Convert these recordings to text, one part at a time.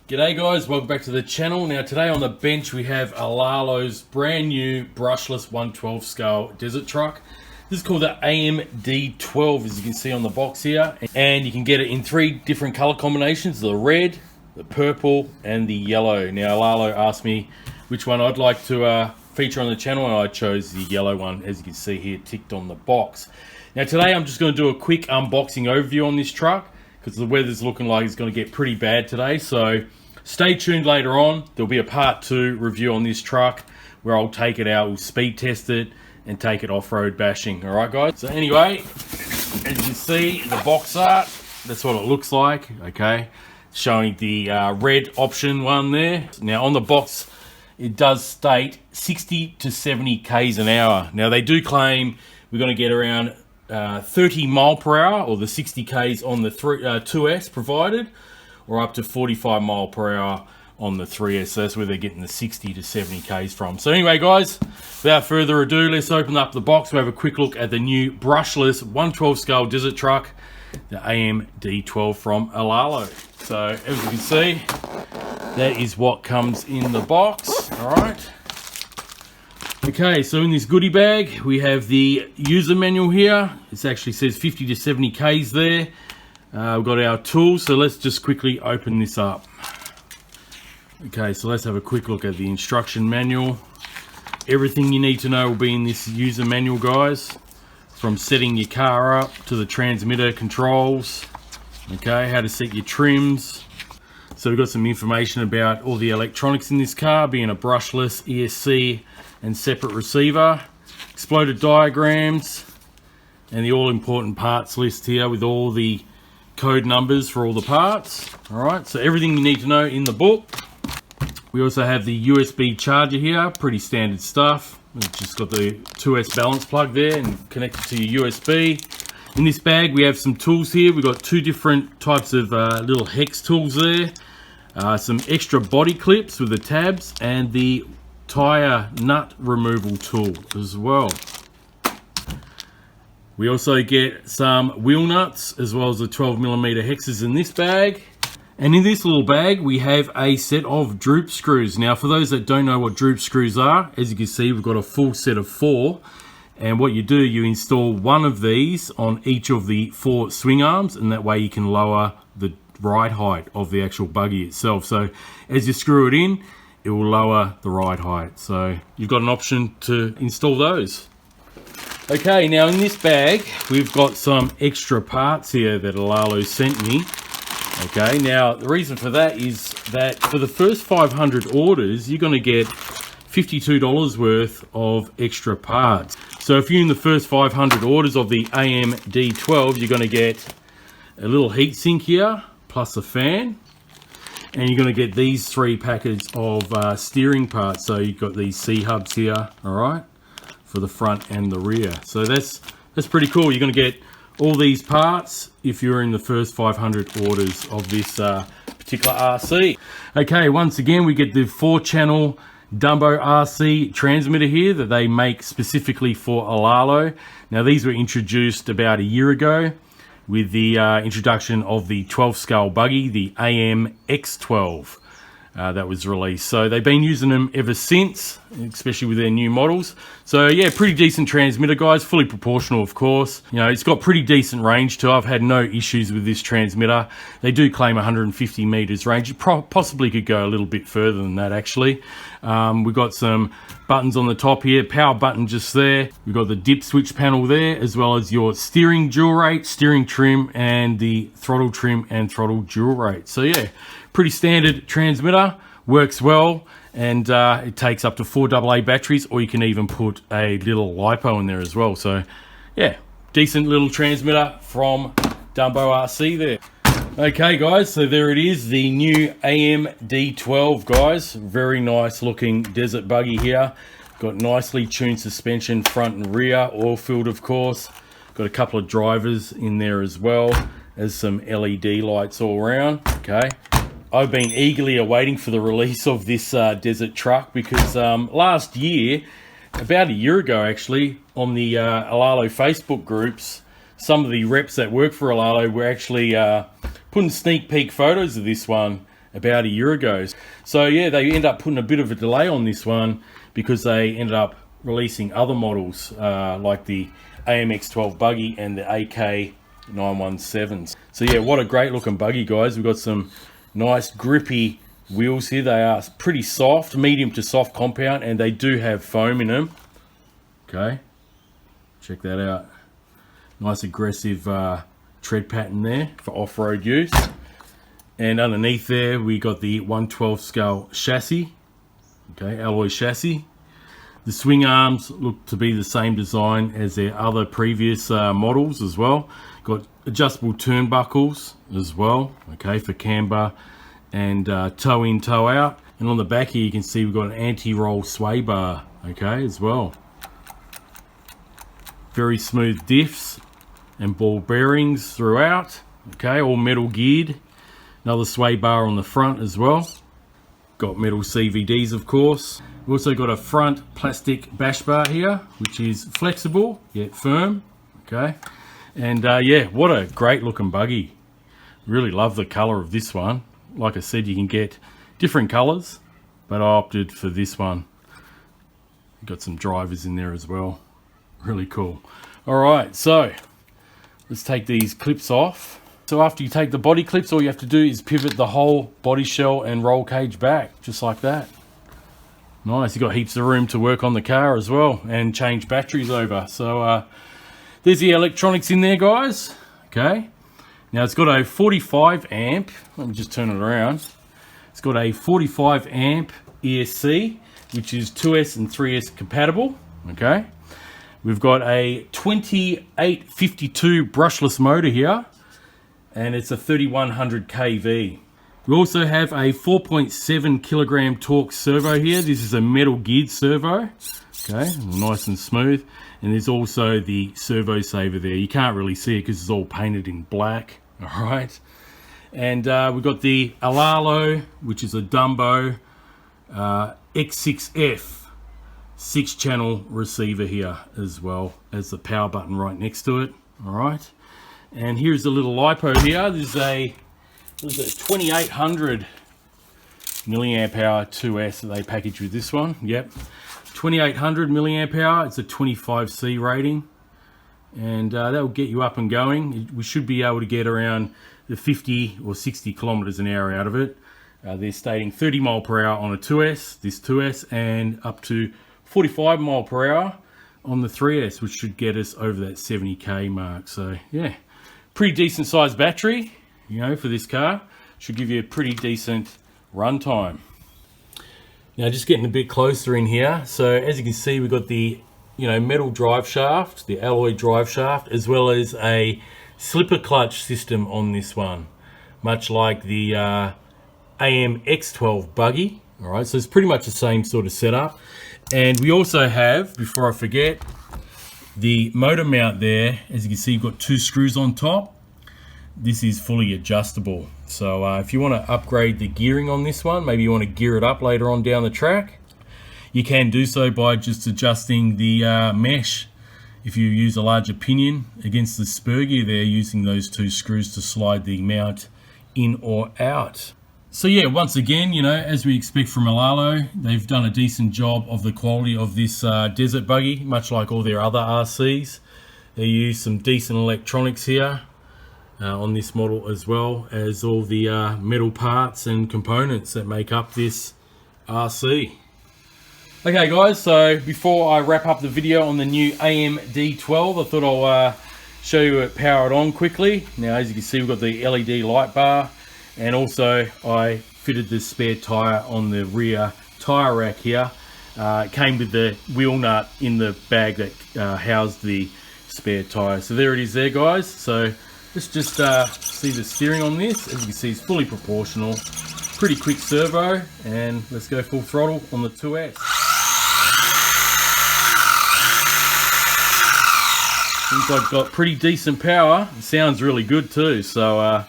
G'day guys, welcome back to the channel. Now today on the bench we have RLAARLO's brand new brushless 112 scale desert truck. This is called the AM-D12, as you can see on the box here, and you can get it in 3 different color combinations: the red, the purple and the yellow. Now RLAARLO asked me which one I'd like to feature on the channel, and I chose the yellow one, as you can see here ticked on the box. Now today I'm just going to do a quick unboxing overview on this truck because the weather's looking like it's going to get pretty bad today, so stay tuned later on. There'll be a part 2 review on this truck where I'll take it out, we'll speed test it and take it off-road bashing. Alright guys, so anyway, as you see the box art, that's what it looks like. Okay, showing the red option one there. Now on the box it does state 60 to 70 k's an hour. Now they do claim we're going to get around 30 mile per hour, or the 60 k's on the 2S provided, or up to 45 mile per hour on the 3S. So that's where they're getting the 60 to 70 k's from. So anyway guys, without further ado, let's open up the box. We'll have a quick look at the new brushless 112 scale desert truck, the AM-D12 from RLAARLO. So as you can see, that is what comes in the box. All right. Okay, so in this goodie bag we have the user manual here. It actually says 50 to 70 k's there. We've got our tools, so let's just quickly open this up. Okay, so let's have a quick look at the instruction manual. Everything you need to know will be in this user manual, guys, from setting your car up to the transmitter controls, okay, how to set your trims. So we've got some information about all the electronics in this car, being a brushless ESC and separate receiver, exploded diagrams, and the all-important parts list here with all the code numbers for all the parts. All right, so everything you need to know in the book. We also have the USB charger here, pretty standard stuff. We've just got the 2S balance plug there and connected to your USB. In this bag we have some tools here. We've got 2 different types of little hex tools there, some extra body clips with the tabs, and the tire nut removal tool as well. We also get some wheel nuts as well as the 12mm hexes in this bag. And in this little bag we have a set of droop screws. Now for those that don't know what droop screws are, as you can see we've got a full set of 4. And what you do, you install one of these on each of the 4 swing arms, and that way you can lower the ride height of the actual buggy itself. So as you screw it in, it will lower the ride height. So you've got an option to install those. Okay, now in this bag we've got some extra parts here that RLAARLO sent me. Okay, now the reason for that is that for the first 500 orders you're going to get $52 worth of extra parts. So if you're in the first 500 orders of the AM-D12, you're going to get a little heat sink here plus a fan, and you're going to get these 3 packets of steering parts. So you've got these C-hubs here, all right, for the front and the rear. So that's pretty cool. You're going to get all these parts if you're in the first 500 orders of this particular RC. Okay, once again we get the 4-channel Dumbo RC transmitter here that they make specifically for RLAARLO. Now these were introduced about a year ago with the introduction of the 12 scale buggy, the AM-X12. That was released. So they've been using them ever since, especially with their new models. So yeah, pretty decent transmitter, guys, fully proportional of course. You know, it's got pretty decent range too. I've had no issues with this transmitter. They do claim 150 meters range. It possibly could go a little bit further than that actually. We've got some buttons on the top here, power button just there. We've got the dip switch panel there, as well as your steering dual rate, steering trim, and the throttle trim and throttle dual rate. So yeah, pretty standard transmitter, works well, and it takes up to 4 AA batteries, or you can even put a little LiPo in there as well. So yeah, decent little transmitter from Dumbo RC there. Okay guys, so there it is, the new AM-D12, guys. Very nice looking desert buggy here. Got nicely tuned suspension front and rear, oil filled of course. Got a couple of drivers in there as well as some LED lights all around. Okay, I've been eagerly awaiting for the release of this desert truck because last year, about a year ago actually, on the RLAARLO Facebook groups, some of the reps that work for RLAARLO were actually putting sneak peek photos of this one about a year ago. So yeah, they end up putting a bit of a delay on this one because they ended up releasing other models like the AMX12 buggy and the AK917s. So yeah, what a great looking buggy, guys. We've got some nice grippy wheels here. They are pretty soft, medium to soft compound, and they do have foam in them. Okay, check that out. Nice aggressive tread pattern there for off-road use. And underneath there we got the 1/12 scale chassis, okay, alloy chassis. The swing arms look to be the same design as their other previous models as well. Got adjustable turnbuckles as well, okay, for camber and toe in, toe out. And on the back here you can see we've got an anti-roll sway bar, okay, as well. Very smooth diffs and ball bearings throughout, okay, all metal geared. Another sway bar on the front as well. Got metal CVDs, of course. We've also got a front plastic bash bar here, which is flexible yet firm, okay. And yeah, what a great looking buggy. Really love the color of this one. Like I said, you can get different colors, but I opted for this one. Got some drivers in there as well. Really cool. All right, so let's take these clips off. So after you take the body clips, all you have to do is pivot the whole body shell and roll cage back, just like that. Nice, you've got heaps of room to work on the car as well and change batteries over. So there's the electronics in there, guys. Okay, now it's got a 45 amp, let me just turn it around. It's got a 45 amp ESC, which is 2S and 3S compatible, okay. We've got a 2852 brushless motor here, and it's a 3100 kV. We also have a 4.7 kilogram torque servo here. This is a metal geared servo, okay, nice and smooth. And there's also the servo saver there. You can't really see it because it's all painted in black, all right. And we've got the RLAARLO, which is a Dumbo X6F 6-channel receiver here, as well as the power button right next to it, all right. And here's a little LiPo here. There's a 2800 milliamp hour 2S that they package with this one. Yep, 2800 milliamp hour. It's a 25C rating, and that will get you up and going. We should be able to get around the 50 or 60 kilometers an hour out of it. They're stating 30 mile per hour on a 2S, this 2S, and up to 45 mile per hour on the 3S, which should get us over that 70k mark. So yeah, pretty decent sized battery, you know, for this car. Should give you a pretty decent run time. Now just getting a bit closer in here. So as you can see, we've got the, you know, metal drive shaft, the alloy drive shaft, as well as a slipper clutch system on this one, much like the AMX12 buggy. All right, so it's pretty much the same sort of setup. And we also have, before I forget, the motor mount there. As you can see, you've got 2 screws on top. This is fully adjustable. So if you want to upgrade the gearing on this one, maybe you want to gear it up later on down the track, you can do so by just adjusting the mesh. If you use a larger pinion against the spur gear there, using those 2 screws to slide the mount in or out. So yeah, once again, you know, as we expect from RLAARLO, they've done a decent job of the quality of this desert buggy, much like all their other RCs. They use some decent electronics here on this model, as well as all the metal parts and components that make up this RC. Okay guys, so before I wrap up the video on the new AM-D12, I thought I'll show you it powered on quickly. Now as you can see, we've got the LED light bar. And also I fitted the spare tyre on the rear tyre rack here. It came with the wheel nut in the bag that housed the spare tyre. So there it is there, guys. So let's just see the steering on this. As you can see, it's fully proportional. Pretty quick servo, and let's go full throttle on the 2S. Seems like I've got pretty decent power. It sounds really good too. So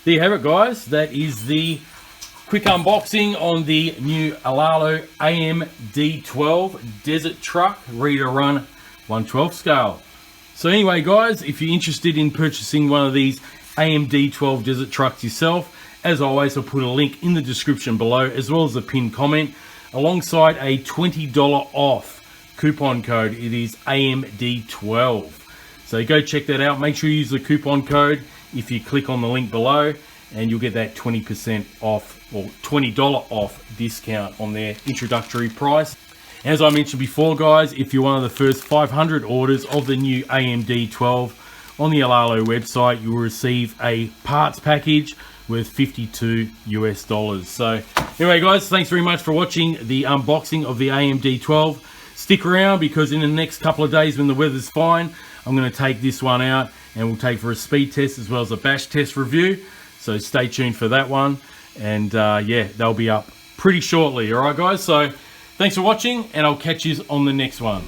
there you have it, guys. That is the quick unboxing on the new RLAARLO AM-D12 Desert Truck, ready to run 1/12 scale. So anyway, guys, if you're interested in purchasing one of these AM-D12 Desert Trucks yourself, As always, I'll put a link in the description below, as well as a pinned comment, alongside a $20 off coupon code. It is AMD12. So go check that out. Make sure you use the coupon code if you click on the link below, and you'll get that 20% off, or $20 off discount on their introductory price. As I mentioned before, guys, if you're one of the first 500 orders of the new AMD12 on the RLAARLO website, you will receive a parts package worth $52 US. So anyway, guys, thanks very much for watching the unboxing of the AMD12. Stick around, because in the next couple of days when the weather's fine, I'm going to take this one out and we'll take for a speed test as well as a bash test review. So stay tuned for that one. And yeah, they'll be up pretty shortly. All right, guys. So thanks for watching, and I'll catch you on the next one.